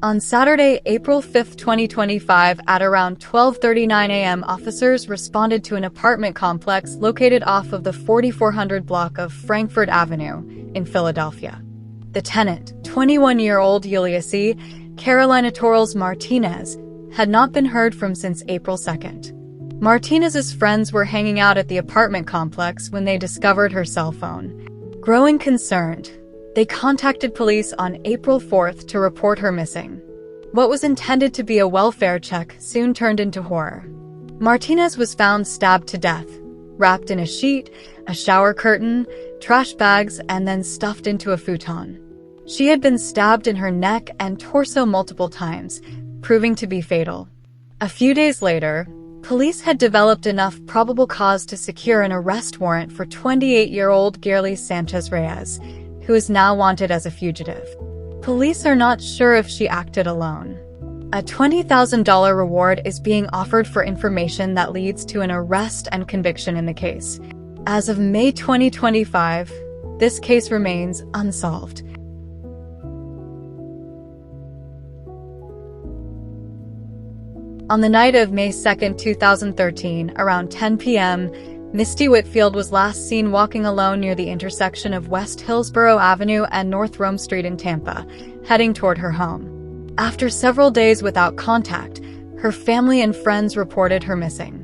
On Saturday, April 5, 2025, at around 12:39 a.m., officers responded to an apartment complex located off of the 4400 block of Frankfurt Avenue in Philadelphia. The tenant, 21-year-old Ulysses Carolina Torres Martinez, had not been heard from since April 2nd. Martinez's friends were hanging out at the apartment complex when they discovered her cell phone. Growing concerned, they contacted police on April 4th to report her missing. What was intended to be a welfare check soon turned into horror. Martinez was found stabbed to death, wrapped in a sheet, a shower curtain, trash bags, and then stuffed into a futon. She had been stabbed in her neck and torso multiple times, proving to be fatal. A few days later, police had developed enough probable cause to secure an arrest warrant for 28-year-old Girly Sanchez Reyes, who is now wanted as a fugitive. Police are not sure if she acted alone. A $20,000 reward is being offered for information that leads to an arrest and conviction in the case. As of May 2025, this case remains unsolved. On the night of May 2, 2013, around 10 p.m., Misty Whitfield was last seen walking alone near the intersection of West Hillsborough Avenue and North Rome Street in Tampa, heading toward her home. After several days without contact, her family and friends reported her missing.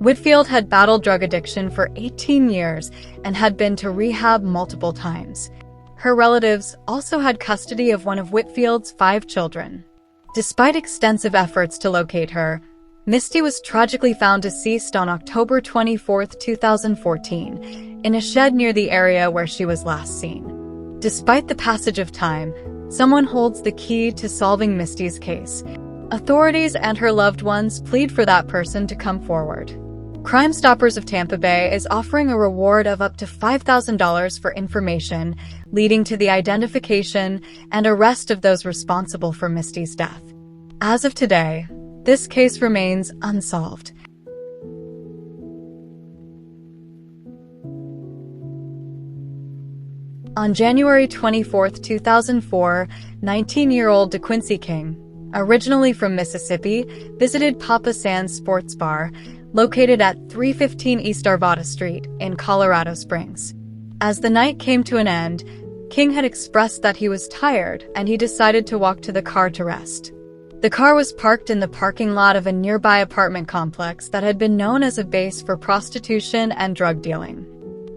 Whitfield had battled drug addiction for 18 years and had been to rehab multiple times. Her relatives also had custody of one of Whitfield's 5 children. Despite extensive efforts to locate her, Misty was tragically found deceased on October 24, 2014, in a shed near the area where she was last seen. Despite the passage of time, someone holds the key to solving Misty's case. Authorities and her loved ones plead for that person to come forward. Crime Stoppers of Tampa Bay is offering a reward of up to $5,000 for information leading to the identification and arrest of those responsible for Misty's death. As of today, this case remains unsolved. On January 24, 2004, 19-year-old DeQuincy King, originally from Mississippi, visited Papa Sands Sports Bar, located at 315 East Arvada Street in Colorado Springs. As the night came to an end, King had expressed that he was tired and he decided to walk to the car to rest. The car was parked in the parking lot of a nearby apartment complex that had been known as a base for prostitution and drug dealing.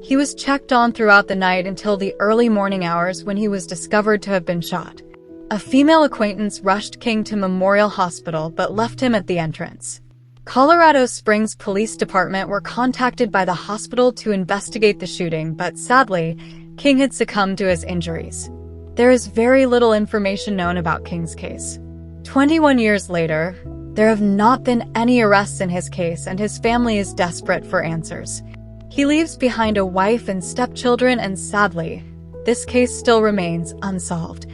He was checked on throughout the night until the early morning hours when he was discovered to have been shot. A female acquaintance rushed King to Memorial Hospital but left him at the entrance. Colorado Springs Police Department were contacted by the hospital to investigate the shooting, but sadly, King had succumbed to his injuries. There is very little information known about King's case. 21 years later, there have not been any arrests in his case, and his family is desperate for answers. He leaves behind a wife and stepchildren, and sadly, this case still remains unsolved.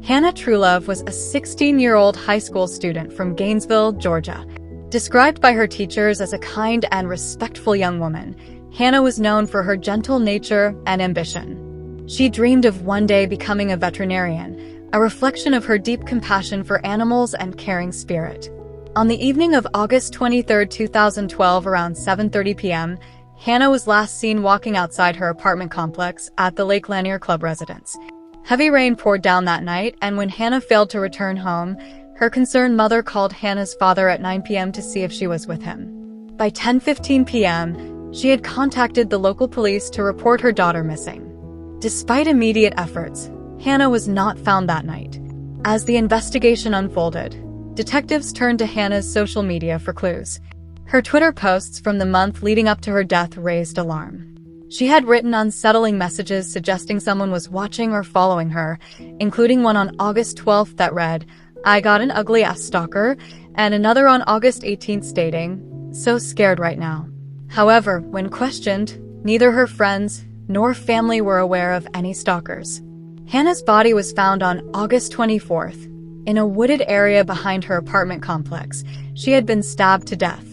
Hannah Truelove was a 16-year-old high school student from Gainesville, Georgia. Described by her teachers as a kind and respectful young woman, Hannah was known for her gentle nature and ambition. She dreamed of one day becoming a veterinarian, a reflection of her deep compassion for animals and caring spirit. On the evening of August 23, 2012, around 7:30 p.m., Hannah was last seen walking outside her apartment complex at the Lake Lanier Club residence. Heavy rain poured down that night, and when Hannah failed to return home, her concerned mother called Hannah's father at 9 p.m. to see if she was with him. By 10:15 p.m., she had contacted the local police to report her daughter missing. Despite immediate efforts, Hannah was not found that night. As the investigation unfolded, detectives turned to Hannah's social media for clues. Her Twitter posts from the month leading up to her death raised alarm. She had written unsettling messages suggesting someone was watching or following her, including one on August 12th that read, "I got an ugly-ass stalker," and another on August 18th stating, "So scared right now." However, when questioned, neither her friends nor family were aware of any stalkers. Hannah's body was found on August 24th. In a wooded area behind her apartment complex, she had been stabbed to death.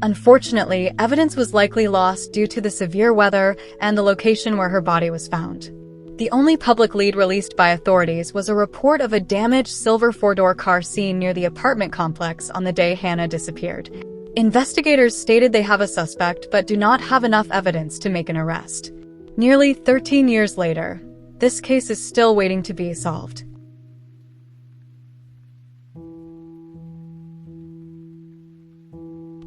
Unfortunately, evidence was likely lost due to the severe weather and the location where her body was found. The only public lead released by authorities was a report of a damaged silver four-door car seen near the apartment complex on the day Hannah disappeared. Investigators stated they have a suspect but do not have enough evidence to make an arrest. Nearly 13 years later, this case is still waiting to be solved.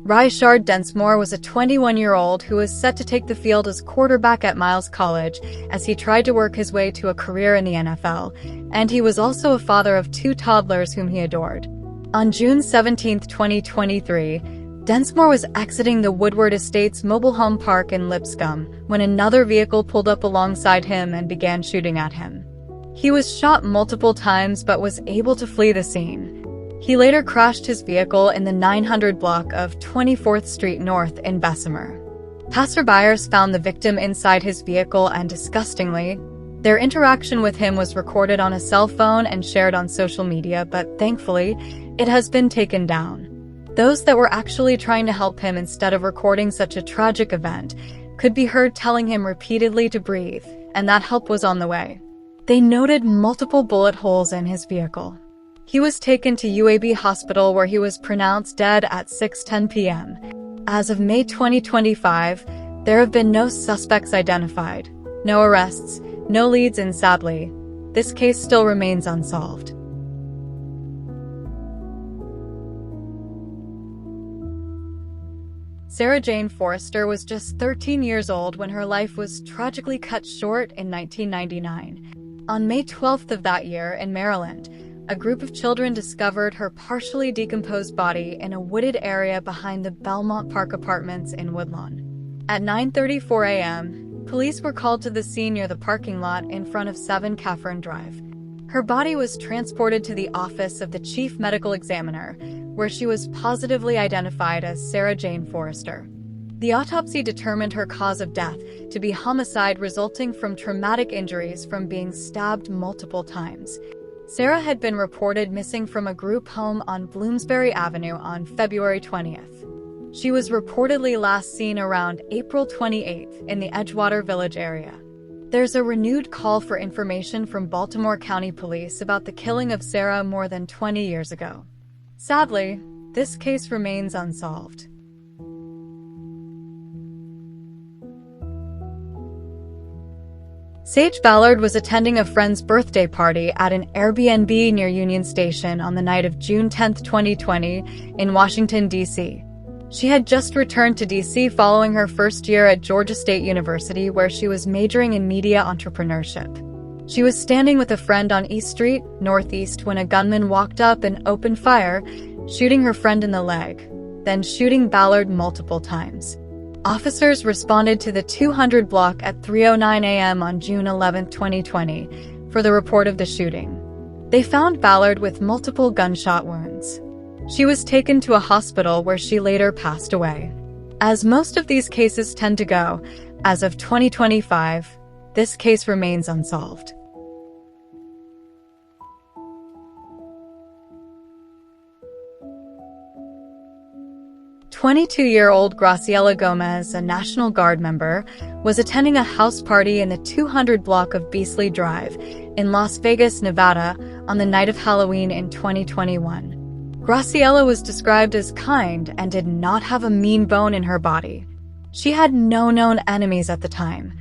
Richard Densmore was a 21-year-old who was set to take the field as quarterback at Miles College as he tried to work his way to a career in the NFL, and he was also a father of 2 toddlers whom he adored. On June 17, 2023, Densmore was exiting the Woodward Estates mobile home park in Lipscomb when another vehicle pulled up alongside him and began shooting at him. He was shot multiple times but was able to flee the scene. He later crashed his vehicle in the 900 block of 24th Street North in Bessemer. Passerbyers found the victim inside his vehicle and, disgustingly, their interaction with him was recorded on a cell phone and shared on social media, but thankfully, it has been taken down. Those that were actually trying to help him instead of recording such a tragic event could be heard telling him repeatedly to breathe, and that help was on the way. They noted multiple bullet holes in his vehicle. He was taken to UAB Hospital where he was pronounced dead at 6:10 p.m. As of May 2025, there have been no suspects identified, no arrests, no leads, and sadly, this case still remains unsolved. Sarah Jane Forrester was just 13 years old when her life was tragically cut short in 1999. On May 12th of that year in Maryland, a group of children discovered her partially decomposed body in a wooded area behind the Belmont Park Apartments in Woodlawn. At 9:34 a.m., police were called to the scene near the parking lot in front of 7 Catherine Drive. Her body was transported to the office of the chief medical examiner, where she was positively identified as Sarah Jane Forrester. The autopsy determined her cause of death to be homicide resulting from traumatic injuries from being stabbed multiple times. Sarah had been reported missing from a group home on Bloomsbury Avenue on February 20th. She was reportedly last seen around April 28th in the Edgewater Village area. There's a renewed call for information from Baltimore County Police about the killing of Sarah more than 20 years ago. Sadly, this case remains unsolved. Sage Ballard was attending a friend's birthday party at an Airbnb near Union Station on the night of June 10, 2020, in Washington, D.C. She had just returned to D.C. following her first year at Georgia State University, where she was majoring in media entrepreneurship. She was standing with a friend on East Street, Northeast, when a gunman walked up and opened fire, shooting her friend in the leg, then shooting Ballard multiple times. Officers responded to the 200 block at 3:09 a.m. on June 11, 2020, for the report of the shooting. They found Ballard with multiple gunshot wounds. She was taken to a hospital where she later passed away. As most of these cases tend to go, as of 2025, this case remains unsolved. 22-year-old Graciela Gomez, a National Guard member, was attending a house party in the 200 block of Beasley Drive in Las Vegas, Nevada, on the night of Halloween in 2021. Graciela was described as kind and did not have a mean bone in her body. She had no known enemies at the time.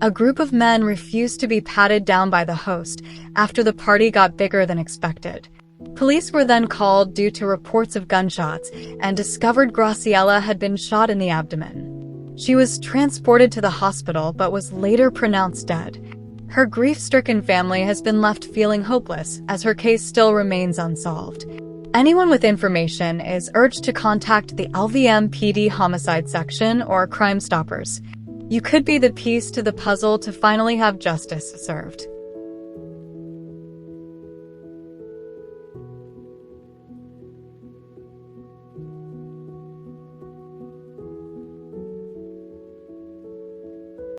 A group of men refused to be patted down by the host after the party got bigger than expected. Police were then called due to reports of gunshots and discovered Graciela had been shot in the abdomen. She was transported to the hospital but was later pronounced dead. Her grief-stricken family has been left feeling hopeless as her case still remains unsolved. Anyone with information is urged to contact the LVM PD Homicide Section or Crime Stoppers. You could be the piece to the puzzle to finally have justice served.